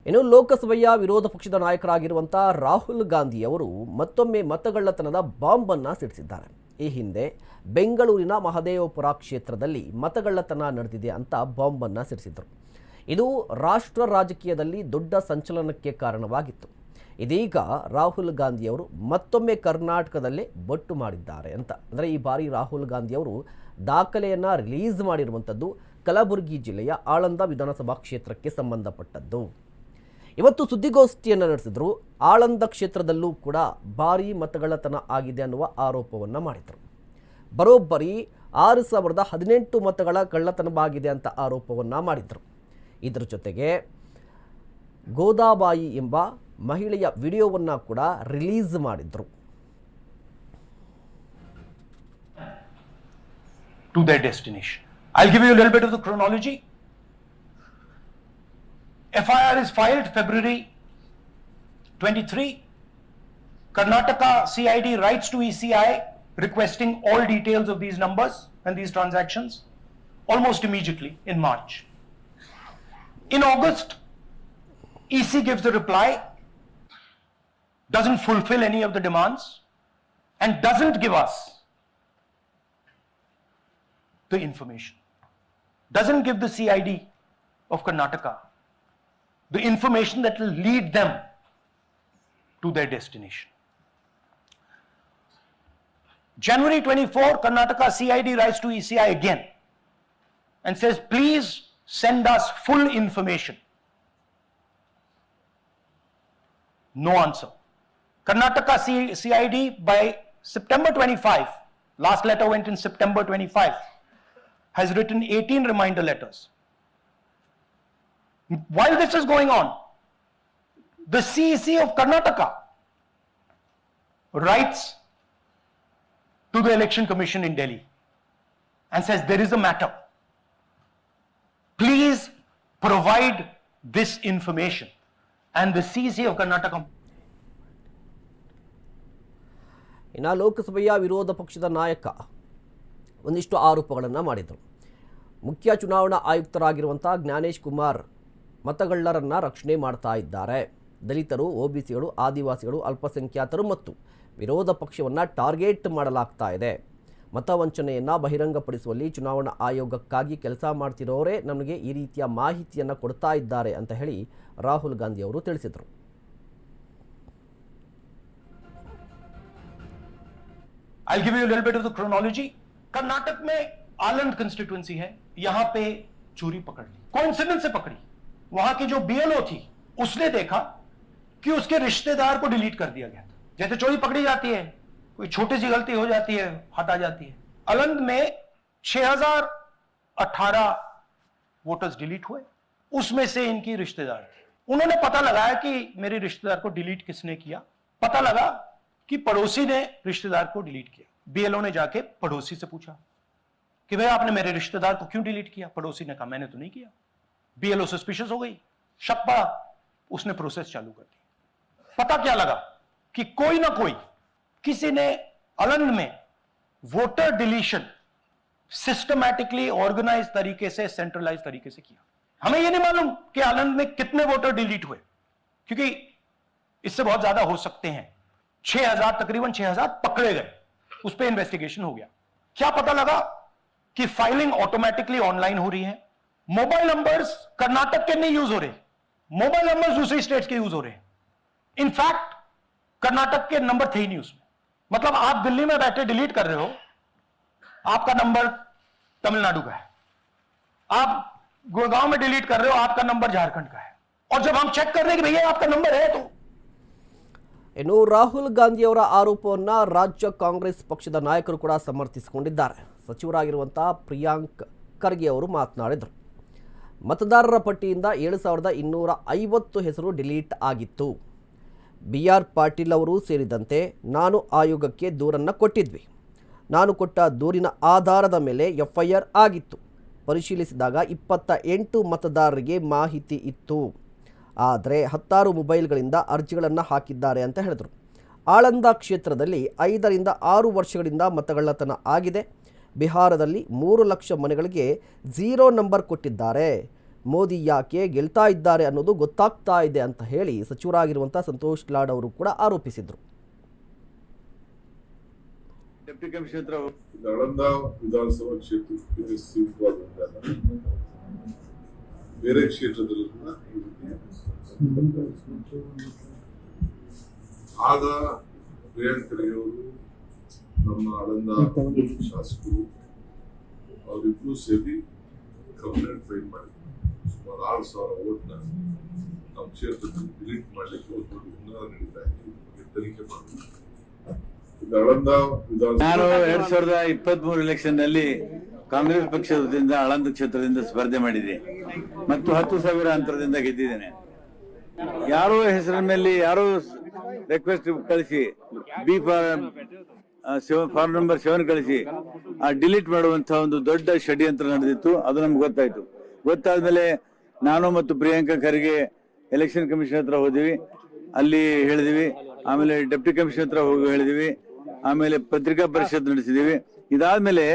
ಇನ್ನು ಲೋಕಸಭೆಯ ವಿರೋಧ ಪಕ್ಷದ ನಾಯಕರಾಗಿರುವಂಥ ರಾಹುಲ್ ಗಾಂಧಿ ಅವರು ಮತ್ತೊಮ್ಮೆ ಮತಗಳ್ಳತನದ ಬಾಂಬನ್ನು ಸಿಡಿಸಿದ್ದಾರೆ. ಈ ಹಿಂದೆ ಬೆಂಗಳೂರಿನ ಮಹದೇವಪುರ ಕ್ಷೇತ್ರದಲ್ಲಿ ಮತಗಳ್ಳತನ ನಡೆದಿದೆ ಅಂತ ಬಾಂಬನ್ನು ಸಿಡಿಸಿದರು. ಇದು ರಾಷ್ಟ್ರ ರಾಜಕೀಯದಲ್ಲಿ ದೊಡ್ಡ ಸಂಚಲನಕ್ಕೆ ಕಾರಣವಾಗಿತ್ತು. ಇದೀಗ ರಾಹುಲ್ ಗಾಂಧಿಯವರು ಮತ್ತೊಮ್ಮೆ ಕರ್ನಾಟಕದಲ್ಲೇ ಬೊಟ್ಟು ಮಾಡಿದ್ದಾರೆ ಅಂತ. ಅಂದರೆ ಈ ಬಾರಿ ರಾಹುಲ್ ಗಾಂಧಿಯವರು ದಾಖಲೆಯನ್ನು ರಿಲೀಸ್ ಮಾಡಿರುವಂಥದ್ದು ಕಲಬುರಗಿ ಜಿಲ್ಲೆಯ ಆಳಂದ ವಿಧಾನಸಭಾ ಕ್ಷೇತ್ರಕ್ಕೆ ಸಂಬಂಧಪಟ್ಟದ್ದು. ಇವತ್ತು ಸುದ್ದಿಗೋಷ್ಠಿಯನ್ನು ನಡೆಸಿದ್ರು. ಆಳಂದ ಕ್ಷೇತ್ರದಲ್ಲೂ ಕೂಡ ಭಾರೀ ಮತಗಳ್ಳತನ ಆಗಿದೆ ಅನ್ನುವ ಆರೋಪವನ್ನು ಮಾಡಿದರು. ಬರೋಬ್ಬರಿ 6018 ಮತಗಳ ಕಳ್ಳತನವಾಗಿದೆ ಅಂತ ಆರೋಪವನ್ನು ಮಾಡಿದರು. ಇದರ ಜೊತೆಗೆ ಗೋದಾಬಾಯಿ ಎಂಬ ಮಹಿಳೆಯ ವಿಡಿಯೋವನ್ನು ಕೂಡ ರಿಲೀಸ್ ಮಾಡಿದ್ರು. To their destination. I'll give you a little bit of the chronology. FIR is filed February 23. Karnataka CID writes to ECI requesting all details of these numbers and these transactions almost immediately in March. In August, EC gives a reply, doesn't fulfill any of the demands, and doesn't give us the information. Doesn't give the CID of Karnataka the information that will lead them to their destination. January 24, Karnataka CID writes to ECI again and says, please send us full information. No answer. Karnataka CID by September 25, last letter went in September 25, has written 18 reminder letters. While this is going on, the CEC of Karnataka writes to the Election Commission in Delhi and says there is a matter. Please provide this information. And the CEC of Karnataka. ಇನ್ನು ಲೋಕಸಭೆಯ ವಿರೋಧ ಪಕ್ಷದ ನಾಯಕ ಒಂದಿಷ್ಟು ಆರೋಪಗಳನ್ನು ಮಾಡಿದರು. ಮುಖ್ಯ ಚುನಾವಣಾ ಆಯುಕ್ತರಾಗಿರುವಂಥ ಜ್ಞಾನೇಶ್ ಕುಮಾರ್ ಮತಗಳ್ಳರನ್ನು ರಕ್ಷಣೆ ಮಾಡ್ತಾ ಇದ್ದಾರೆ. ದಲಿತರು, OBCಗಳು, ಆದಿವಾಸಿಗಳು, ಅಲ್ಪಸಂಖ್ಯಾತರು ಮತ್ತು ವಿರೋಧ ಪಕ್ಷವನ್ನು ಟಾರ್ಗೆಟ್ ಮಾಡಲಾಗ್ತಾ ಇದೆ. ಮತವಂಚನೆಯನ್ನು ಬಹಿರಂಗಪಡಿಸುವಲ್ಲಿ ಚುನಾವಣಾ ಆಯೋಗಕ್ಕಾಗಿ ಕೆಲಸ ಮಾಡ್ತಿರೋರೇ ನಮಗೆ ಈ ರೀತಿಯ ಮಾಹಿತಿಯನ್ನು ಕೊಡ್ತಾ ಇದ್ದಾರೆ ಅಂತ ಹೇಳಿ ರಾಹುಲ್ ಗಾಂಧಿ ಅವರು ತಿಳಿಸಿದರು. I'll give you a little bit of the chronology. Karnataka में आलंद कंस्टिट्यूएंसी है, यहां पे चोरी पकड़ ली, कोइंसिडेंस से पकड़ी. वहां की जो BLO थी उसने देखा कि उसके रिश्तेदार को डिलीट कर दिया गया था. जैसे चोरी पकड़ी जाती है, कोई छोटी सी गलती हो जाती है, हटा जाती है. आलंद में 6018 वोटर्स डिलीट हुए, उसमें से इनकी रिश्तेदार थे. उन्होंने पता लगाया कि मेरे रिश्तेदार को डिलीट किसने किया. पता लगा कि पड़ोसी ने रिश्तेदार को डिलीट किया. BLO ने जाके पड़ोसी से पूछा कि भाई आपने मेरे रिश्तेदार को क्यों डिलीट किया. पड़ोसी ने कहा मैंने तो नहीं किया. BLO सस्पिशियस हो गई, शक पड़ा, उसने प्रोसेस चालू कर दी. पता क्या लगा कि कोई ना कोई किसी ने आलंद में वोटर डिलीशन सिस्टमैटिकली ऑर्गेनाइज तरीके से, सेंट्रलाइज तरीके से किया. हमें यह नहीं मालूम कि आलंद में कितने वोटर डिलीट हुए, क्योंकि इससे बहुत ज्यादा हो सकते हैं. 6000, तकरीबन 6000 पकड़े गए, उस पर इन्वेस्टिगेशन हो गया. क्या पता लगा कि फाइलिंग ऑटोमेटिकली ऑनलाइन हो रही है. मोबाइल नंबर्स कर्नाटक के नहीं यूज हो रहे, मोबाइल नंबर्स दूसरी स्टेट्स के यूज हो रहे हैं. इनफैक्ट कर्नाटक के नंबर थे ही नहीं उसमें. मतलब आप दिल्ली में बैठे डिलीट कर रहे हो, आपका नंबर तमिलनाडु का है. आप गुड़गांव में डिलीट कर रहे हो, आपका नंबर झारखंड का है. और जब हम चेक कर रहे हैं कि भैया आपका नंबर है, तो ಇನ್ನು ರಾಹುಲ್ ಗಾಂಧಿ ಅವರ ಆರೋಪವನ್ನು ರಾಜ್ಯ ಕಾಂಗ್ರೆಸ್ ಪಕ್ಷದ ನಾಯಕರು ಕೂಡ ಸಮರ್ಥಿಸಿಕೊಂಡಿದ್ದಾರೆ. ಸಚಿವರಾಗಿರುವಂಥ ಪ್ರಿಯಾಂಕ್ ಖರ್ಗೆ ಅವರು ಮಾತನಾಡಿದರು. ಮತದಾರರ ಪಟ್ಟಿಯಿಂದ 7250 ಹೆಸರು ಡಿಲೀಟ್ ಆಗಿತ್ತು. BR ಪಾಟೀಲ್ ಅವರು ಸೇರಿದಂತೆ ನಾನು ಆಯೋಗಕ್ಕೆ ದೂರನ್ನು ಕೊಟ್ಟಿದ್ವಿ. ನಾನು ಕೊಟ್ಟ ದೂರಿನ ಆಧಾರದ ಮೇಲೆ FIR ಆಗಿತ್ತು. ಪರಿಶೀಲಿಸಿದಾಗ 28 ಮತದಾರರಿಗೆ ಮಾಹಿತಿ ಇತ್ತು. ಆದರೆ 16 ಮೊಬೈಲ್ಗಳಿಂದ ಅರ್ಜಿಗಳನ್ನು ಹಾಕಿದ್ದಾರೆ ಅಂತ ಹೇಳಿದರು. ಆಳಂದ ಕ್ಷೇತ್ರದಲ್ಲಿ 5 ರಿಂದ 6 ವರ್ಷಗಳಿಂದ ಮತಗಳ್ಳತನ ಆಗಿದೆ. ಬಿಹಾರದಲ್ಲಿ 3 ಲಕ್ಷ ಮನೆಗಳಿಗೆ 0 ನಂಬರ್ ಕೊಟ್ಟಿದ್ದಾರೆ. ಮೋದಿ ಯಾಕೆ ಗೆಲ್ತಾ ಇದ್ದಾರೆ ಅನ್ನೋದು ಗೊತ್ತಾಗ್ತಾ ಇದೆ ಅಂತ ಹೇಳಿ ಸಚಿವರಾಗಿರುವಂಥ ಸಂತೋಷ್ ಲಾಡ್ ಅವರು ಕೂಡ ಆರೋಪಿಸಿದರು. ಡೆಪ್ಟಿ ಕಮಿಷನರ್ ನಳಂದ ವಿಧಾನಸಭಾ ಕ್ಷೇತ್ರಕ್ಕೆ ಸೀಮಿತವಾದಂತಹ ಬೇರೆ ಕ್ಷೇತ್ರದಲ್ಲಿ ಆಗ ಪ್ರಿಯಾಂಕ್ ಖರ್ಗೆ ಅವರು ನಮ್ಮ ಆಳಂದ ಶಾಸಕರು ಅವರಿಬ್ರು ಸೇರಿ ಕಂಪ್ಲೇಂಟ್ ಫೈಲ್ ಮಾಡಿದ್ರು. ಸುಮಾರು 6,000 ಓಟ್ನ ನಮ್ಮ ಕ್ಷೇತ್ರದಲ್ಲಿ ಡಿಲೀಟ್ ಮಾಡ್ಲಿಕ್ಕೆ ಒಂದು ದೊಡ್ಡ ಹುನ್ನಾರ ನಡೀತಾ ಇದೆ. ತನಿಖೆ ಮಾಡಿದ್ರು. ನಾನು 2023 ಎಲೆಕ್ಷನ್ ನಲ್ಲಿ ಕಾಂಗ್ರೆಸ್ ಪಕ್ಷದಿಂದ ಆಳಂದ ಕ್ಷೇತ್ರದಿಂದ ಸ್ಪರ್ಧೆ ಮಾಡಿದೆ ಮತ್ತು 10,000 ಅಂತರದಿಂದ ಗೆದ್ದಿದ್ದೇನೆ. ಯಾರೋ ಹೆಸರಿನ ಮೇಲೆ ಯಾರೋ ರಿಕ್ವೆಸ್ಟ್ ಕಳಿಸಿ ಫಾರ್ಮ್ ನಂಬರ್ 7 ಕಳಿಸಿ ಡಿಲೀಟ್ ಮಾಡುವಂತಹ ಒಂದು ದೊಡ್ಡ ಷಡ್ಯಂತ್ರ ನಡೆದಿತ್ತು. ಅದು ನಮ್ಗೆ ಗೊತ್ತಾಯ್ತು. ಗೊತ್ತಾದ್ಮೇಲೆ ನಾನು ಮತ್ತು ಪ್ರಿಯಾಂಕಾ ಖರ್ಗೆ ಎಲೆಕ್ಷನ್ ಕಮಿಷನ್ ಹತ್ರ ಹೋದಿವಿ, ಅಲ್ಲಿ ಹೇಳಿದಿವಿ. ಆಮೇಲೆ ಡೆಪ್ಟಿ ಕಮಿಷನ್ ಹತ್ರ ಹೋಗಿ ಹೇಳಿದಿವಿ. ಆಮೇಲೆ ಪತ್ರಿಕಾ ಪರಿಷತ್ ನಡೆಸಿದೀವಿ. ಇದಾದ್ಮೇಲೆ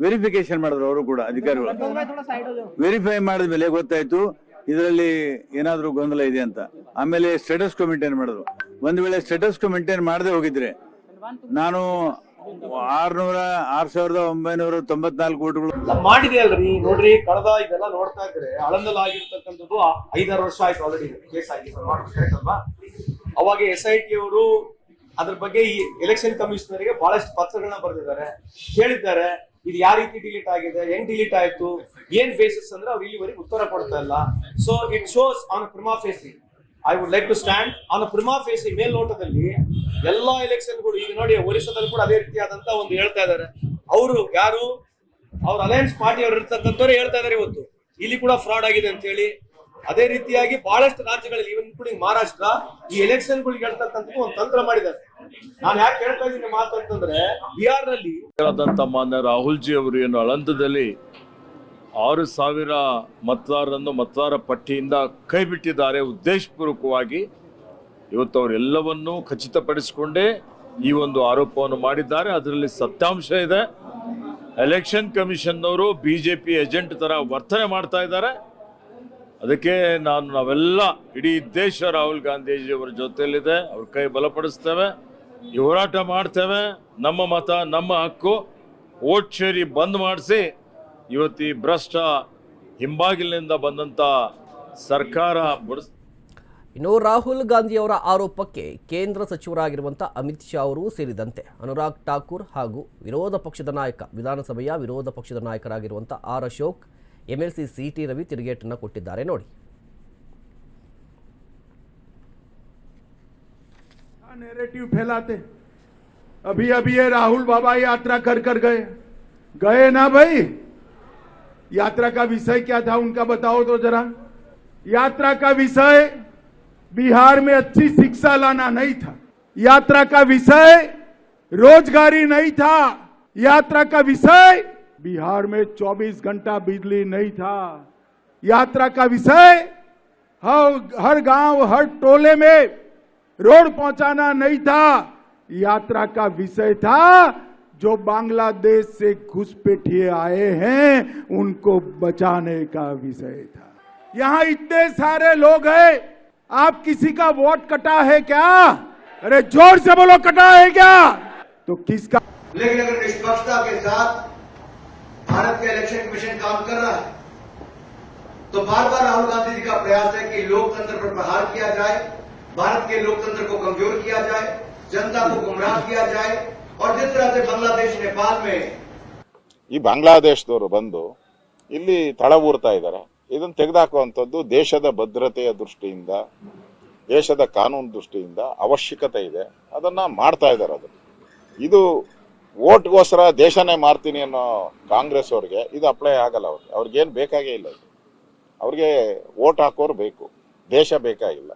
ವೆರಿಫಿಕೇಶನ್ ಮಾಡಿದ್ರು ಅವರು ಕೂಡ ಅಧಿಕಾರಿಗಳು. ವೆರಿಫೈ ಮಾಡಿದ್ಮೇಲೆ ಗೊತ್ತಾಯ್ತು ಇದರಲ್ಲಿ ಏನಾದ್ರೂ ಗೊಂದಲ ಇದೆ ಅಂತ. ಆಮೇಲೆ ಸ್ಟೇಟಸ್ ಕೋ ಮೇಂಟೈನ್ ಮಾಡಿದ್ರು. ಒಂದ್ ವೇಳೆ ಸ್ಟೇಟಸ್ ಕೋ ಮೇಂಟೈನ್ ಮಾಡದೆ ಹೋಗಿದ್ರೆ ನಾನು 6,994 ಕೋಟಿಗಳು ಮಾಡಿದೆ ಅಲ್ರಿ. ನೋಡ್ರಿ, ಕಳೆದ ಇದೆಲ್ಲ ನೋಡ್ತಾ ಇದ್ರೆ ಆಳಂದಲ್ಲಿ ಆಗಿರ್ತಕ್ಕಂಥದ್ದು 5-6 ವರ್ಷ ಆಯ್ತು ಆಲ್ರೆಡಿ ಕೇಸ್ ಆಗಿ ಅಲ್ವಾ. ಅವಾಗ SIT ಅವರು ಅದ್ರ ಬಗ್ಗೆ ಈ ಎಲೆಕ್ಷನ್ ಕಮಿಷನರ್ಗೆ ಬಹಳಷ್ಟು ಪತ್ರಗಳನ್ನ ಬರೆದಿದ್ದಾರೆ, ಕೇಳಿದ್ದಾರೆ ಇದು ಯಾವ ರೀತಿ ಡಿಲೀಟ್ ಆಗಿದೆ, ಹೆಂಗ್ ಡಿಲೀಟ್ ಆಯ್ತು, ಏನ್ ಬೇಸಿಸ್ ಅಂದ್ರೆ ಅವ್ರು ಇಲ್ಲಿವರೆಗೆ ಉತ್ತರ ಕೊಡ್ತಾ ಇಲ್ಲ. So it shows on prima facie. I would like to stand on prima facie. ಮೇಲ್ನೋಟದಲ್ಲಿ ಎಲ್ಲಾ ಎಲೆಕ್ಷನ್ಗಳು ಈಗ ನೋಡಿ, ಒರಿಸ್ಸಾದಲ್ಲಿ ಕೂಡ ಅದೇ ರೀತಿಯಾದಂತ ಒಂದು ಹೇಳ್ತಾ ಇದ್ದಾರೆ. ಅವರು ಯಾರು ಅವ್ರ ಅಲಯನ್ಸ್ ಪಾರ್ಟಿ ಅವ್ರು ಇರ್ತಕ್ಕಂಥವ್ರು ಹೇಳ್ತಾ ಇದಾರೆ ಇವತ್ತು ಇಲ್ಲಿ ಕೂಡ ಫ್ರಾಡ್ ಆಗಿದೆ ಅಂತ ಹೇಳಿ. ಅದೇ ರೀತಿಯಾಗಿ ಬಹಳಷ್ಟು ರಾಜ್ಯಗಳಲ್ಲಿ ಇವನ್ ಇನ್ಕ್ಲೂಡಿಂಗ್ ಮಹಾರಾಷ್ಟ್ರ ಈ ಎಲೆಕ್ಷನ್ ಗಳಿಗೆ ಹೇಳ್ತಕ್ಕಂಥದ್ದು ಒಂದು ತಂತ್ರ ಮಾಡಿದ್ದಾರೆ. ನಾನು ಯಾಕೆ ಹೇಳ್ತಾ ಇದ್ದೀನಿ ಮಾತು ಅಂತಂದ್ರೆ, ಬಿಹಾರ್ ನಲ್ಲಿ ಮಾನ್ಯ ರಾಹುಲ್ ಜಿ ಅವರು ಏನು ಆಳಂದದಲ್ಲಿ 6,000 ಮತದಾರರನ್ನು ಮತದಾರ ಪಟ್ಟಿಯಿಂದ ಕೈ ಬಿಟ್ಟಿದ್ದಾರೆ ಉದ್ದೇಶಪೂರ್ವಕವಾಗಿ. ಇವತ್ತು ಅವರೆಲ್ಲವನ್ನೂ ಖಚಿತಪಡಿಸಿಕೊಂಡೇ ಈ ಒಂದು ಆರೋಪವನ್ನು ಮಾಡಿದ್ದಾರೆ. ಅದರಲ್ಲಿ ಸತ್ಯಾಂಶ ಇದೆ. ಎಲೆಕ್ಷನ್ ಕಮಿಷನ್ನವರು BJP ಏಜೆಂಟ್ ತರ ವರ್ತನೆ ಮಾಡ್ತಾ ಇದ್ದಾರೆ. ಅದಕ್ಕೆ ನಾವೆಲ್ಲ ಇಡೀ ದೇಶ ರಾಹುಲ್ ಗಾಂಧೀಜಿಯವರ ಜೊತೆಯಲ್ಲಿದೆ. ಅವ್ರ ಕೈ ಬಲಪಡಿಸ್ತೇವೆ, ಈ ಹೋರಾಟ ಮಾಡ್ತೇವೆ. ನಮ್ಮ ಮತ ನಮ್ಮ ಹಕ್ಕು. ವೋಟ್ ಶೇರಿ ಬಂದ್ ಮಾಡಿಸಿ ಇವತ್ತು ಈ ಭ್ರಷ್ಟ ಹಿಂಬಾಗಿಲಿನಿಂದ ಬಂದಂತ ಸರ್ಕಾರ ಇನ್ನು ರಾಹುಲ್ ಗಾಂಧಿಯವರ ಆರೋಪಕ್ಕೆ ಕೇಂದ್ರ ಸಚಿವರಾಗಿರುವಂಥ ಅಮಿತ್ ಶಾ ಅವರು ಸೇರಿದಂತೆ ಅನುರಾಗ್ ಠಾಕೂರ್ ಹಾಗೂ ವಿಧಾನಸಭೆಯ ವಿರೋಧ ಪಕ್ಷದ ನಾಯಕರಾಗಿರುವಂಥ R Ashok, MLC CT Ravi ತಿರುಗೇಟನ್ನು ಕೊಟ್ಟಿದ್ದಾರೆ. ನೋಡಿ. नैरेटिव फैलाते अभी ये राहुल बाबा यात्रा कर गए ना भाई। यात्रा का विषय क्या था उनका बताओ तो जरा। यात्रा का विषय बिहार में अच्छी शिक्षा लाना नहीं था। यात्रा का विषय रोजगारी नहीं था। यात्रा का विषय बिहार में 24 घंटा बिजली नहीं था। यात्रा का विषय हर गांव हर टोले में रोड पहुंचाना नहीं था। यात्रा का विषय था जो बांग्लादेश से घुसपैठिए आए हैं उनको बचाने का विषय था। यहां इतने सारे लोग हैं, आप किसी का वोट कटा है क्या? अरे जोर से बोलो, कटा है क्या? तो किसका? लेकिन अगर निष्पक्षता के साथ भारत का इलेक्शन कमीशन काम कर रहा है तो बार बार राहुल गांधी जी का प्रयास है कि लोकतंत्र पर प्रहार किया जाए, भारत के लोकतंत्र को कमजोर किया जाए, जनता को गुमराह किया जाए। और जिस तरह से बांग्लादेश नेपाल में ಈ ಬಾಂಗ್ಲಾದೇಶದವರು ಬಂದು ಇಲ್ಲಿ ತಳವೂರ್ತಾ ಇದ್ದಾರೆ. ಇದನ್ನು ತೆಗೆದುಹಾಕುವಂಥದ್ದು ದೇಶದ ಭದ್ರತೆಯ ದೃಷ್ಟಿಯಿಂದ, ದೇಶದ ಕಾನೂನು ದೃಷ್ಟಿಯಿಂದ ಅವಶ್ಯಕತೆ ಇದೆ. ಅದನ್ನ ಮಾಡ್ತಾ ಇದ್ದಾರೆ. ಇದು ವೋಟ್ಗೋಸ್ಕರ ದೇಶನೇ ಮಾರ್ತೀನಿ ಅನ್ನೋ ಕಾಂಗ್ರೆಸ್ ಅವ್ರಿಗೆ ಇದು ಅಪ್ಲೈ ಆಗಲ್ಲ. ಅವ್ರಿಗೇನು ಬೇಕಾಗೇ ಇಲ್ಲ. ಅವ್ರಿಗೆ ವೋಟ್ ಹಾಕೋರು ಬೇಕು, ದೇಶ ಬೇಕಾಗಿಲ್ಲ.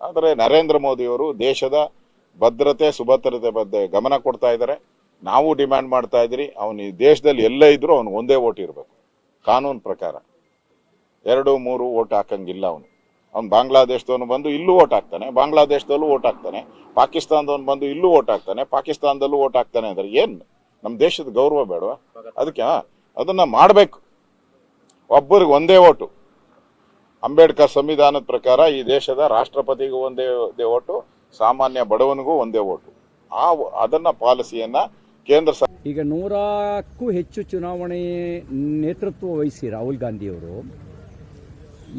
ಆದರೆ ನರೇಂದ್ರ ಮೋದಿಯವರು ದೇಶದ ಭದ್ರತೆ ಸುಭದ್ರತೆ ಬಗ್ಗೆ ಗಮನ ಕೊಡ್ತಾ ಇದ್ದಾರೆ. ನಾವು ಡಿಮ್ಯಾಂಡ್ ಮಾಡ್ತಾ ಇದ್ರಿ, ಅವನು ಈ ದೇಶದಲ್ಲಿ ಎಲ್ಲೇ ಇದ್ರೂ ಅವನು ಒಂದೇ ವೋಟ್ ಇರಬೇಕು. ಕಾನೂನು ಪ್ರಕಾರ 2-3 ವೋಟ್ ಹಾಕಂಗಿಲ್ಲ. ಅವ್ನು ಬಾಂಗ್ಲಾದೇಶದವನು ಬಂದು ಇಲ್ಲೂ ವೋಟ್ ಹಾಕ್ತಾನೆ, ಬಾಂಗ್ಲಾದೇಶದಲ್ಲೂ ವೋಟ್ ಹಾಕ್ತಾನೆ, ಪಾಕಿಸ್ತಾನದವನು ಬಂದು ಇಲ್ಲೂ ವೋಟ್ ಹಾಕ್ತಾನೆ, ಪಾಕಿಸ್ತಾನದಲ್ಲೂ ವೋಟ್ ಹಾಕ್ತಾನೆ ಅಂದ್ರೆ ಏನು ನಮ್ಮ ದೇಶದ ಗೌರವ ಬೇಡವಾ? ಅದಕ್ಕೆ ಅದನ್ನ ಮಾಡಬೇಕು. ಒಬ್ಬರಿಗೆ ಒಂದೇ ಓಟು, ಅಂಬೇಡ್ಕರ್ ಸಂವಿಧಾನದ ಪ್ರಕಾರ ಈ ದೇಶದ ರಾಷ್ಟ್ರಪತಿಗೂ ಒಂದೇ ಓಟು, ಸಾಮಾನ್ಯ ಬಡವನಿಗೂ ಒಂದೇ ಓಟು. ಅದನ್ನ ಪಾಲಿಸಿಯನ್ನ ಕೇಂದ್ರ ಸರ್ಕಾರ ಈಗ 100ಕ್ಕೂ ಹೆಚ್ಚು ಚುನಾವಣೆ ನೇತೃತ್ವ ವಹಿಸಿ ರಾಹುಲ್ ಗಾಂಧಿಯವರು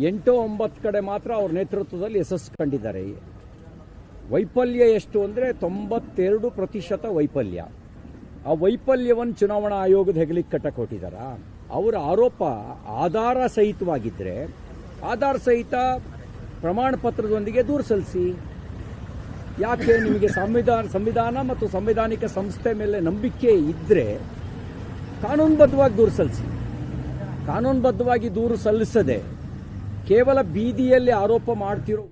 8-9 ಕಡೆ ಮಾತ್ರ ಅವ್ರ ನೇತೃತ್ವದಲ್ಲಿ ಯಶಸ್ಸು ಕಂಡಿದ್ದಾರೆ. ವೈಫಲ್ಯ ಎಷ್ಟು ಅಂದರೆ 92% ವೈಫಲ್ಯ. ಆ ವೈಫಲ್ಯವನ್ನು ಚುನಾವಣಾ ಆಯೋಗದ ಹೆಗಲಿಗೆ ಕಟ್ಟಕ್ಕೆ ಹೊಟ್ಟಿದಾರ. ಅವರ ಆರೋಪ ಆಧಾರ ಸಹಿತವಾಗಿದ್ದರೆ ಆಧಾರ ಸಹಿತ ಪ್ರಮಾಣ ಪತ್ರದೊಂದಿಗೆ ದೂರು ಸಲ್ಲಿಸಿ. ಯಾಕೆ ನಿಮಗೆ ಸಂವಿಧಾನ ಮತ್ತು ಸಂವಿಧಾನಿಕ ಸಂಸ್ಥೆ ಮೇಲೆ ನಂಬಿಕೆ ಇದ್ದರೆ ಕಾನೂನುಬದ್ಧವಾಗಿ ದೂರು ಸಲ್ಲಿಸಿ. ಕಾನೂನುಬದ್ಧವಾಗಿ ದೂರು ಸಲ್ಲಿಸದೆ ಕೇವಲ ಬೀದಿಯಲ್ಲಿ ಆರೋಪ ಮಾಡ್ತಿರೋ